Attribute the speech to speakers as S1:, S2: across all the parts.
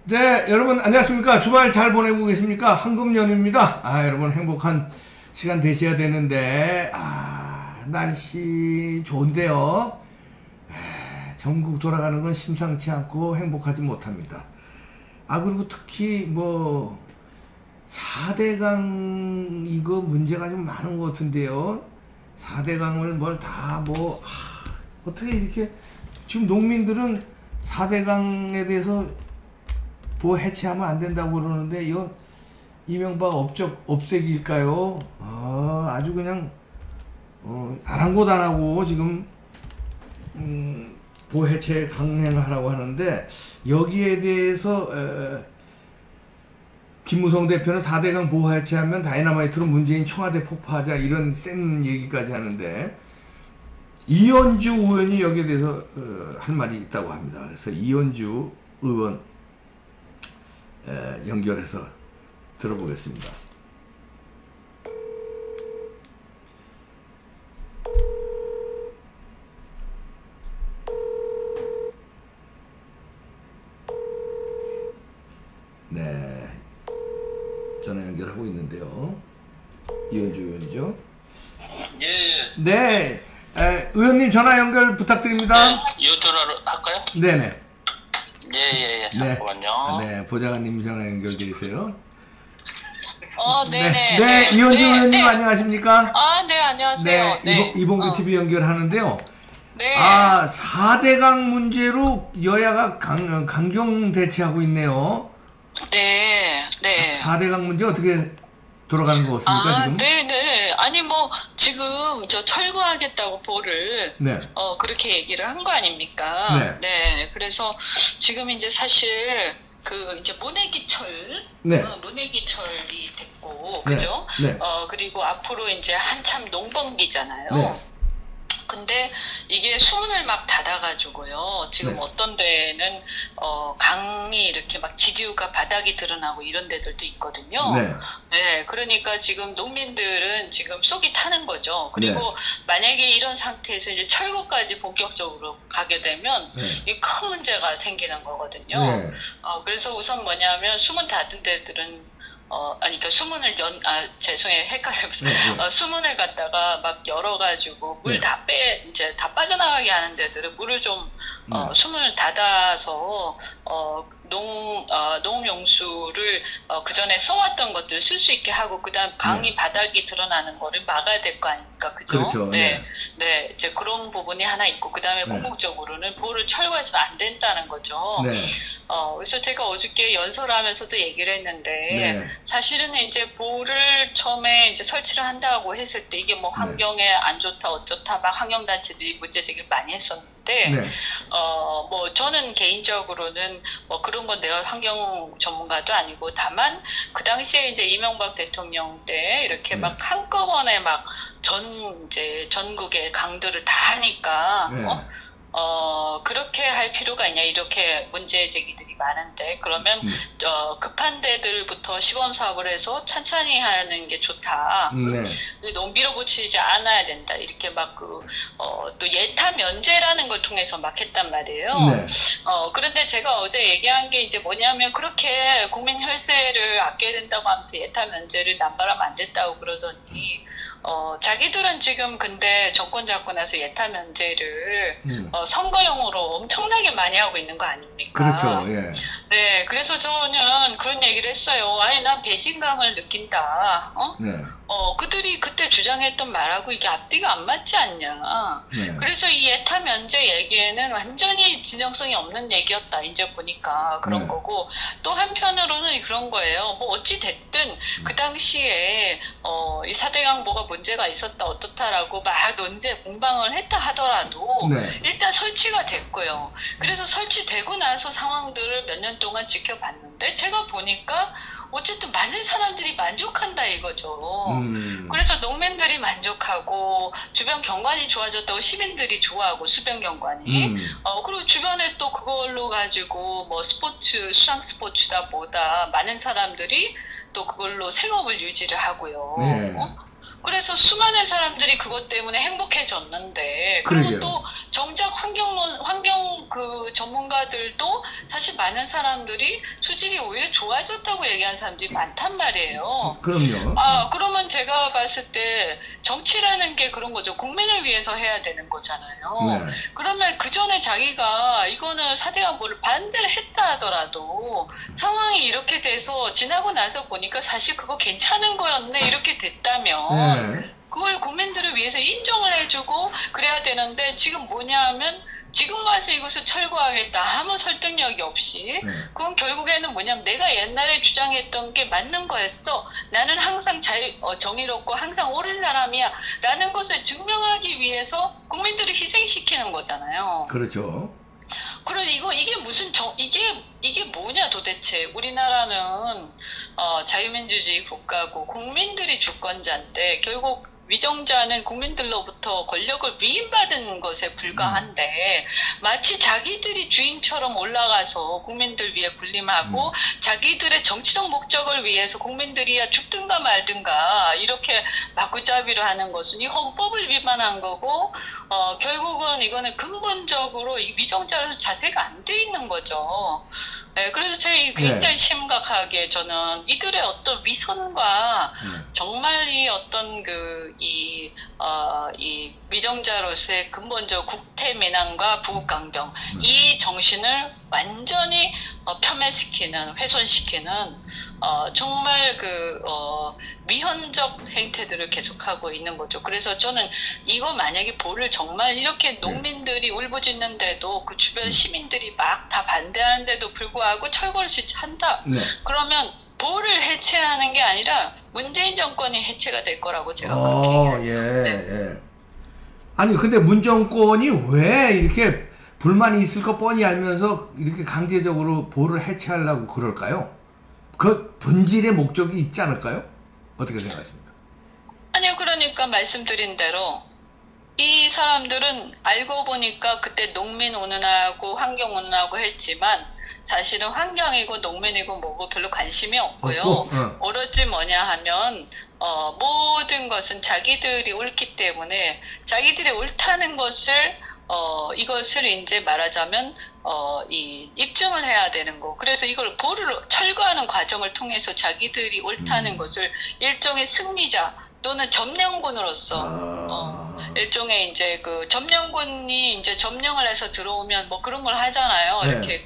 S1: 네, 여러분 안녕하십니까? 주말 잘 보내고 계십니까? 황금연휴입니다. 여러분 행복한 시간 되셔야 되는데 날씨 좋은데요. 전국 돌아가는 건 심상치 않고 행복하지 못합니다. 그리고 특히 뭐 4대강 이거 문제가 좀 많은 것 같은데요. 4대강을 뭘 다 어떻게 이렇게 지금 농민들은 4대강에 대해서 보호 해체하면 안 된다고 그러는데 이명박 업적 없애기일까요? 아주 그냥 아랑곳 안 하고 지금 보호 해체 강행하라고 하는데 여기에 대해서 김무성 대표는 4대강 보호 해체하면 다이너마이트로 문재인 청와대 폭파하자 이런 센 얘기까지 하는데 이현주 의원이 여기에 대해서 할 말이 있다고 합니다. 그래서 이현주 의원 연결해서 들어보겠습니다. 네, 전화 연결하고 있는데요. 이현주 의원이죠?
S2: 예.
S1: 네, 의원님 전화 연결 부탁드립니다.
S2: 네, 이 전화로 할까요?
S1: 네네.
S2: 예. 잠깐만요.
S1: 네, 보좌관님 전화 연결돼 있어요.
S2: 네네.
S1: 네, 이현주 의원님 안녕하십니까?
S2: 네, 안녕하세요.
S1: 네, 이봉규 TV 연결하는데요.
S2: 네.
S1: 4대강 문제로 여야가 강경 대치하고 있네요.
S2: 네.
S1: 4대강 문제 어떻게 돌아가는 것 같습니까, 지금?
S2: 네네. 아니, 지금 철거하겠다고 보를,
S1: 네.
S2: 그렇게 얘기를 한 거 아닙니까?
S1: 네.
S2: 그래서 지금 이제 사실, 이제 모내기철,
S1: 네.
S2: 모내기철이 됐고,
S1: 네.
S2: 그죠?
S1: 네.
S2: 그리고 앞으로 이제 한참 농번기잖아요.
S1: 네.
S2: 근데 이게 수문을 막 닫아가지고요. 지금
S1: 네.
S2: 어떤 데는 강이 이렇게 막 지류가 바닥이 드러나고 이런 데들도 있거든요.
S1: 네.
S2: 네, 그러니까 지금 농민들은 지금 속이 타는 거죠. 그리고
S1: 네.
S2: 만약에 이런 상태에서 이제 철거까지 본격적으로 가게 되면
S1: 네.
S2: 이 큰 문제가 생기는 거거든요.
S1: 네.
S2: 그래서 우선 뭐냐면 수문 닫은 데들은 그러니까 수문을 죄송해요. 헷갈렸어요.
S1: 네.
S2: 수문을 갖다가 막 열어가지고 물
S1: 네.
S2: 이제 다 빠져나가게 하는 데들은 물을 좀, 수문을 닫아서, 농용수를, 그 전에 써왔던 것들을 쓸 수 있게 하고, 그 다음 강이 바닥이 드러나는 거를 막아야 될 거 아닙니까? 그죠?
S1: 그렇죠.
S2: 네. 이제 그런 부분이 하나 있고, 그 다음에
S1: 네.
S2: 궁극적으로는 보를 철거해서는 안 된다는 거죠.
S1: 네.
S2: 그래서 제가 어저께 연설하면서도 얘기를 했는데,
S1: 네.
S2: 사실은 이제 보를 처음에 이제 설치를 한다고 했을 때 이게 뭐 환경에 안 좋다 어쩌다 막 환경단체들이 문제 제기를 많이 했었는데,
S1: 네.
S2: 저는 개인적으로는 그런 건 내가 환경 전문가도 아니고 다만 그 당시에 이제 이명박 대통령 때 이렇게
S1: 네.
S2: 막 한꺼번에 막 이제 전국의 강들을 다 하니까,
S1: 네.
S2: 그렇게 할 필요가 있냐 이렇게 문제 제기들이 많은데 그러면 급한 데들부터 시범 사업을 해서 천천히 하는 게 좋다.
S1: 네.
S2: 너무 밀어붙이지 않아야 된다. 이렇게 막 또 예타 면제라는 걸 통해서 막 했단 말이에요.
S1: 네.
S2: 그런데 제가 어제 얘기한 게 이제 뭐냐면 그렇게 국민 혈세를 아껴야 된다고 하면서 예타 면제를 남발하면 안 됐다고 그러더니 자기들은 지금 근데 정권 잡고 나서 예타 면제를 선거용으로 엄청나게 많이 하고 있는 거 아닙니까?
S1: 그렇죠. 예.
S2: 네, 그래서 저는 그런 얘기를 했어요. 아니, 난 배신감을 느낀다.
S1: 네.
S2: 그들이 그때 주장했던 말하고 이게 앞뒤가 안 맞지 않냐.
S1: 네.
S2: 그래서 이 예타 면제 얘기에는 완전히 진정성이 없는 얘기였다. 이제 보니까 그런
S1: 네.
S2: 거고 또 한편으로는 그런 거예요. 뭐 어찌 됐든 그 당시에 이 4대강 뭐가 문제가 있었다 어떻다라고 막 논제 공방을 했다 하더라도
S1: 네.
S2: 일단 설치가 됐고요. 그래서 설치되고 나서 상황들을 몇 년 동안 지켜봤는데 제가 보니까 어쨌든 많은 사람들이 만족한다 이거죠. 그래서 농민들이 만족하고 주변 경관이 좋아졌다고 시민들이 좋아하고 수변 경관이 그리고 주변에 또 그걸로 가지고 뭐 스포츠 수상 스포츠다 뭐다 많은 사람들이 또 그걸로 생업을 유지를 하고요.
S1: 네.
S2: 그래서 수많은 사람들이 그것 때문에 행복해졌는데 그리고
S1: 그러게요.
S2: 또 정작 환경 그 전문가들도 사실 많은 사람들이 수질이 오히려 좋아졌다고 얘기하는 사람들이 많단 말이에요.
S1: 그럼요.
S2: 그러면 제가 봤을 때 정치라는 게 그런 거죠. 국민을 위해서 해야 되는 거잖아요. 네. 그러면 그 전에 자기가 이거는 4대 강보를 반대를 했다 하더라도 상황이 이렇게 돼서 지나고 나서 보니까 사실 그거 괜찮은 거였네 이렇게 됐다면 네. 그걸 국민들을 위해서 인정을 해주고 그래야 되는데 지금 뭐냐 하면 지금 와서 이것을 철거하겠다 아무 설득력이 없이 그건 결국에는 뭐냐면 내가 옛날에 주장했던 게 맞는 거였어. 나는 항상 정의롭고 항상 옳은 사람이야 라는 것을 증명하기 위해서 국민들을 희생시키는 거잖아요.
S1: 그렇죠.
S2: 그리고 이게 무슨 이게 뭐냐 도대체. 우리나라는 자유민주주의 국가고 국민들이 주권자인데 결국 위정자는 국민들로부터 권력을 위임받은 것에 불과한데 마치 자기들이 주인처럼 올라가서 국민들 위해 군림하고 자기들의 정치적 목적을 위해서 국민들이야 죽든가 말든가 이렇게 마구잡이로 하는 것은 이 헌법을 위반한 거고 결국은 이거는 근본적으로 이 위정자로서 자세가 안 돼 있는 거죠. 네, 그래서 제가 굉장히 심각하게 저는 이들의 어떤 위선과 정말 이 어떤 이 위정자로서의 근본적 국태민안과 부국강병 이 정신을 완전히 폄훼시키는 훼손시키는 정말 위헌적 행태들을 계속하고 있는 거죠. 그래서 저는 이거 만약에 보를 정말 이렇게 농민들이 울부짖는데도 그 주변 시민들이 막 다 반대하는데도 불구하고 철거를 한다. 네. 그러면 보를 해체하는 게 아니라 문재인 정권이 해체가 될 거라고 제가 그렇게 얘기했죠. 네.
S1: 아니 근데 문 정권이 왜 이렇게 불만이 있을 거 뻔히 알면서 이렇게 강제적으로 보를 해체하려고 그럴까요? 그 본질의 목적이 있지 않을까요? 어떻게 생각하십니까?
S2: 아니요, 그러니까 말씀드린 대로 이 사람들은 알고 보니까 그때 농민 운운하고 환경 운운하고 했지만 사실은 환경이고 농민이고 뭐고 별로 관심이 없고요. 오로지 뭐냐 하면 모든 것은 자기들이 옳기 때문에 자기들이 옳다는 것을 이것을 이제 말하자면 입증을 해야 되는 거. 그래서 이걸 보를 철거하는 과정을 통해서 자기들이 옳다는 것을 일종의 승리자 또는 점령군으로서 일종의 이제 그 점령군이 이제 점령을 해서 들어오면 뭐 그런 걸 하잖아요. 네. 이렇게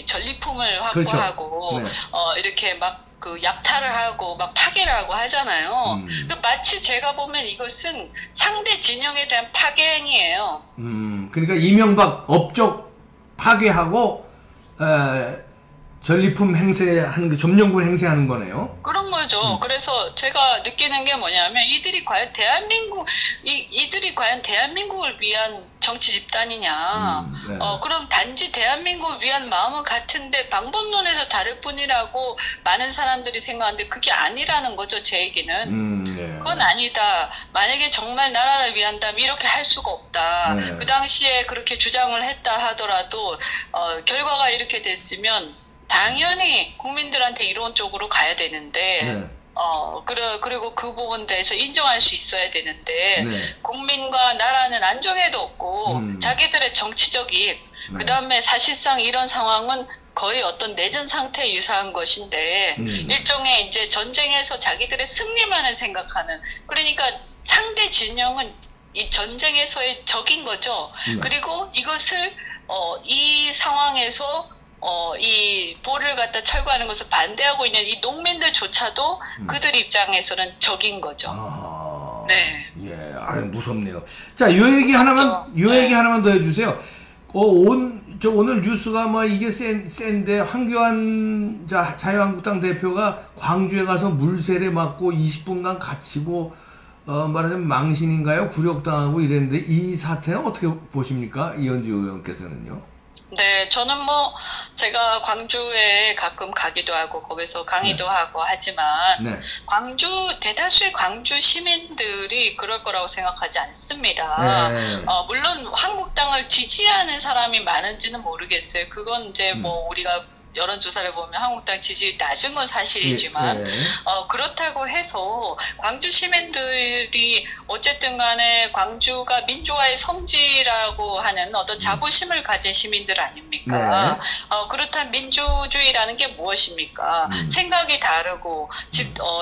S2: 전리품을 확보하고 그렇죠. 네. 이렇게 막 약탈을 하고 막 파괴를 하고 하잖아요. 마치 제가 보면 이것은 상대 진영에 대한 파괴 행위예요.
S1: 그러니까 이명박 업적 파괴하고 전리품 행세하는 그 점령군 행세하는 거네요.
S2: 그런 거죠. 그래서 제가 느끼는 게 뭐냐면 이들이 과연 대한민국을 위한 정치 집단이냐. 네. 그럼 단지 대한민국을 위한 마음은 같은데 방법론에서 다를 뿐이라고 많은 사람들이 생각하는데 그게 아니라는 거죠. 제 얘기는. 네. 그건 아니다. 만약에 정말 나라를 위한다면 이렇게 할 수가 없다. 네. 그 당시에 그렇게 주장을 했다 하더라도 결과가 이렇게 됐으면 당연히 국민들한테 이론적으로 가야 되는데 네. 그리고 그 부분에 대해서 인정할 수 있어야 되는데 네. 국민과 나라는 안정에도 없고 자기들의 정치적 이익 그 다음에 사실상 이런 상황은 거의 어떤 내전 상태에 유사한 것인데 일종의 이제 전쟁에서 자기들의 승리만을 생각하는 그러니까 상대 진영은 이 전쟁에서의 적인 거죠. 그리고 이것을 이 상황에서 이 보를 갖다 철거하는 것을 반대하고 있는 이 농민들조차도 그들 입장에서는 적인 거죠. 네.
S1: 예, 아유 무섭네요. 자, 요 얘기 하나만 더 해주세요. 오늘 뉴스가 뭐 이게 센데 황교안 자유한국당 대표가 광주에 가서 물세례 맞고 20분간 갇히고 말하자면 망신인가요? 굴욕당하고 이랬는데 이 사태는 어떻게 보십니까? 이현주 의원께서는요?
S2: 네, 저는 제가 광주에 가끔 가기도 하고, 거기서 강의도 하고 하지만, 네. 대다수의 광주 시민들이 그럴 거라고 생각하지 않습니다. 네. 물론 한국당을 지지하는 사람이 많은지는 모르겠어요. 그건 이제 우리가 여론조사를 보면 한국당 지지율이 낮은 건 사실이지만 그렇다고 해서 광주 시민들이 어쨌든 간에 광주가 민주화의 성지라고 하는 어떤 자부심을 가진 시민들 아닙니까? 그렇다면 민주주의라는 게 무엇입니까? 생각이 다르고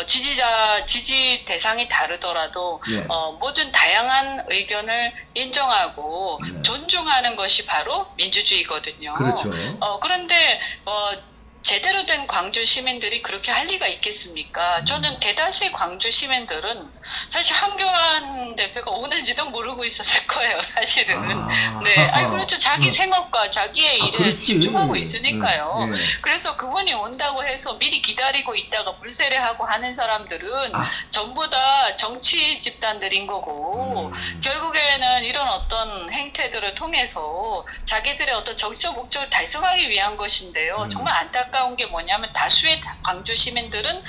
S2: 지지 대상이 다르더라도 모든 다양한 의견을 인정하고 존중하는 것이 바로 민주주의거든요.
S1: 그렇죠.
S2: 그런데 제대로 된 광주 시민들이 그렇게 할 리가 있겠습니까? 저는 대다수의 광주 시민들은 사실 황교안 대표가 오는지도 모르고 있었을 거예요, 사실은. 네, 그렇죠. 자기 생업과 자기의 일에
S1: 그렇지.
S2: 집중하고 있으니까요. 그래서 그분이 온다고 해서 미리 기다리고 있다가 불세례하고 하는 사람들은 전부 다 정치 집단들인 거고, 결국에는 이런 어떤 행태들을 통해서 자기들의 어떤 정치적 목적을 달성하기 위한 것인데요. 정말 안타까운 게 뭐냐면 다수의 광주 시민들은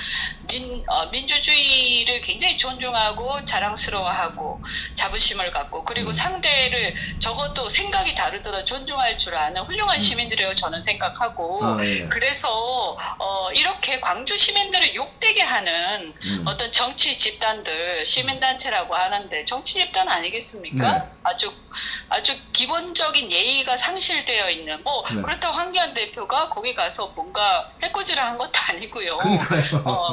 S2: 민주주의를 굉장히 존중하고 자랑스러워하고 자부심을 갖고, 그리고 상대를 적어도 생각이 다르더라도 존중할 줄 아는 훌륭한 시민들이라고 저는 생각하고, 그래서 이렇게 광주 시민들을 욕되게 하는 어떤 정치 집단들, 시민단체라고 하는데 정치 집단 아니겠습니까? 아주 기본적인 예의가 상실되어 있는, 그렇다고 황교안 대표가 거기 가서 뭔가 해코지를 한 것도 아니고요.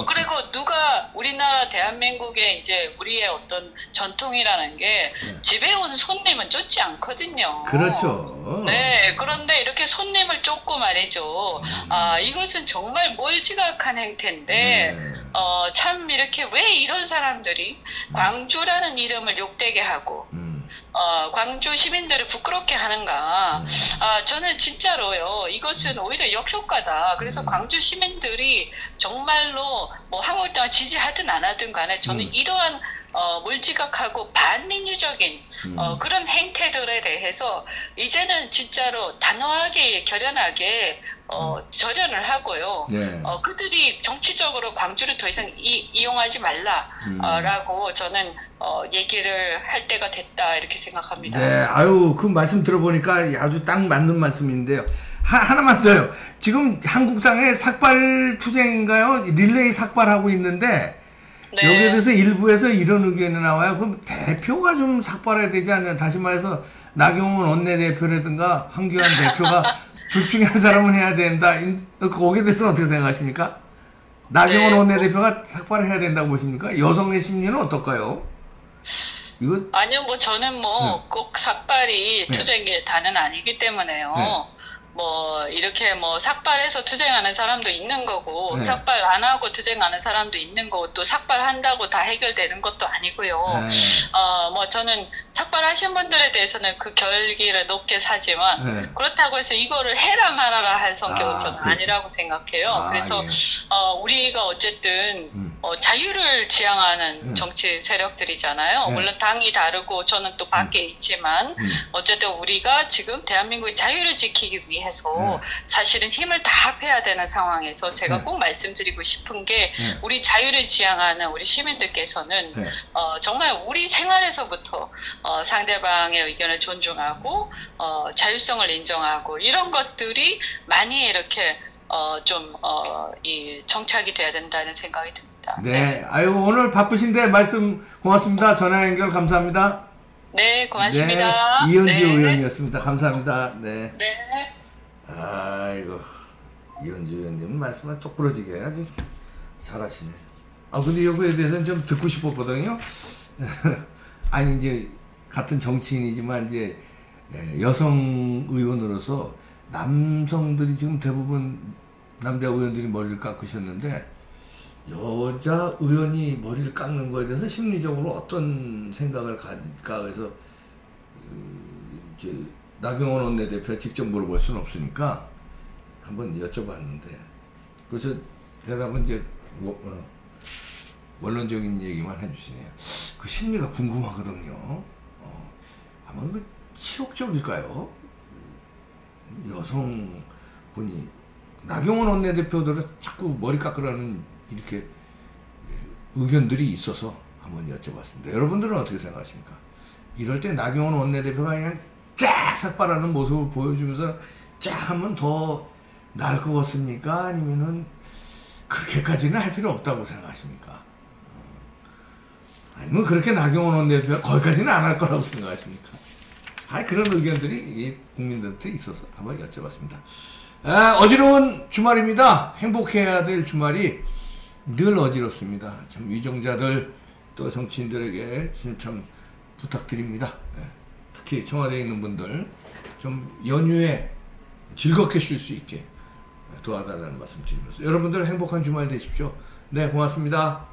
S2: 그리고 누가 우리나라 대한민국의 이제 우리의 어떤 전통이라는 게 집에 온 손님은 쫓지 않거든요.
S1: 그렇죠.
S2: 네, 그런데 이렇게 손님을 쫓고 말이죠. 이것은 정말 몰지각한 행태인데, 참 이렇게 왜 이런 사람들이 광주라는 이름을 욕되게 하고 광주 시민들을 부끄럽게 하는가. 저는 진짜로요, 이것은 오히려 역효과다. 그래서 광주 시민들이 정말로 뭐 한국당을 지지하든 안 하든 간에 저는 이러한 몰지각하고 반민주적인 그런 행태들에 대해서 이제는 진짜로 단호하게 결연하게 절연을 하고요. 그들이 정치적으로 광주를 더 이상 이용하지 말라라고 저는 얘기를 할 때가 됐다, 이렇게 생각합니다.
S1: 네, 그 말씀 들어보니까 아주 딱 맞는 말씀인데요. 하나만 더요. 지금 한국당의 삭발 투쟁인가요? 릴레이 삭발하고 있는데, 여기에 대해서 일부에서 이런 의견이 나와요. 그럼 대표가 좀 삭발해야 되지 않냐. 다시 말해서 나경원 원내대표라든가 황교안 대표가 둘 중에 한 사람은 해야 된다. 거기에 대해서는 어떻게 생각하십니까? 나경원 원내대표가 삭발해야 된다고 보십니까? 여성의 심리는 어떨까요?
S2: 아니요, 저는 꼭 삭발이 투쟁의 단은 아니기 때문에요. 이렇게 삭발해서 투쟁하는 사람도 있는 거고, 삭발 안 하고 투쟁하는 사람도 있는 거고, 또 삭발한다고 다 해결되는 것도 아니고요. 저는 삭발하신 분들에 대해서는 그 결기를 높게 사지만, 그렇다고 해서 이거를 해라 말아라 할 성격은 저는 아니라고 생각해요. 그래서 우리가 어쨌든 자유를 지향하는 정치 세력들이잖아요. 물론 당이 다르고 저는 또 밖에 있지만, 어쨌든 우리가 지금 대한민국의 자유를 지키기 위해 사실은 힘을 다 합해야 되는 상황에서 제가 꼭 말씀드리고 싶은 게, 우리 자유를 지향하는 우리 시민들께서는 정말 우리 생활에서부터 상대방의 의견을 존중하고 자율성을 인정하고, 이런 것들이 많이 이렇게 이 정착이 돼야 된다는 생각이 듭니다.
S1: 네, 오늘 바쁘신데 말씀 고맙습니다. 전화 연결 감사합니다.
S2: 네, 고맙습니다.
S1: 네, 이현주 의원이었습니다. 감사합니다. 네. 아이고, 이현주 의원님 말씀을 똑부러지게 아주 잘하시네. 근데 여기에 대해서는 좀 듣고 싶었거든요. 아니, 이제 같은 정치인이지만 이제 여성 의원으로서 남성들이 지금 대부분 남자 의원들이 머리를 깎으셨는데, 여자 의원이 머리를 깎는 거에 대해서 심리적으로 어떤 생각을 가질까 해서 나경원 원내대표 직접 물어볼 수는 없으니까 한번 여쭤봤는데, 그래서 대답은 이제 원론적인 얘기만 해주시네요. 그 심리가 궁금하거든요. 아마 그 치욕적일까요? 여성분이 나경원 원내대표들은 자꾸 머리 깎으라는 이렇게 의견들이 있어서 한번 여쭤봤습니다. 여러분들은 어떻게 생각하십니까? 이럴 때 나경원 원내대표가 그냥 쫙 삭발하는 모습을 보여주면서 쫙 하면 더 나을 것 같습니까? 아니면은 그렇게까지는 할 필요 없다고 생각하십니까? 아니면 그렇게 나경원 원내대표가 거기까지는 안 할 거라고 생각하십니까? 그런 의견들이 국민들한테 있어서 한번 여쭤봤습니다. 어지러운 주말입니다. 행복해야 될 주말이 늘 어지럽습니다. 참 위정자들 또 정치인들에게 참 부탁드립니다. 특히 청와대에 있는 분들 좀 연휴에 즐겁게 쉴 수 있게 도와달라는 말씀 드리면서 여러분들 행복한 주말 되십시오. 네, 고맙습니다.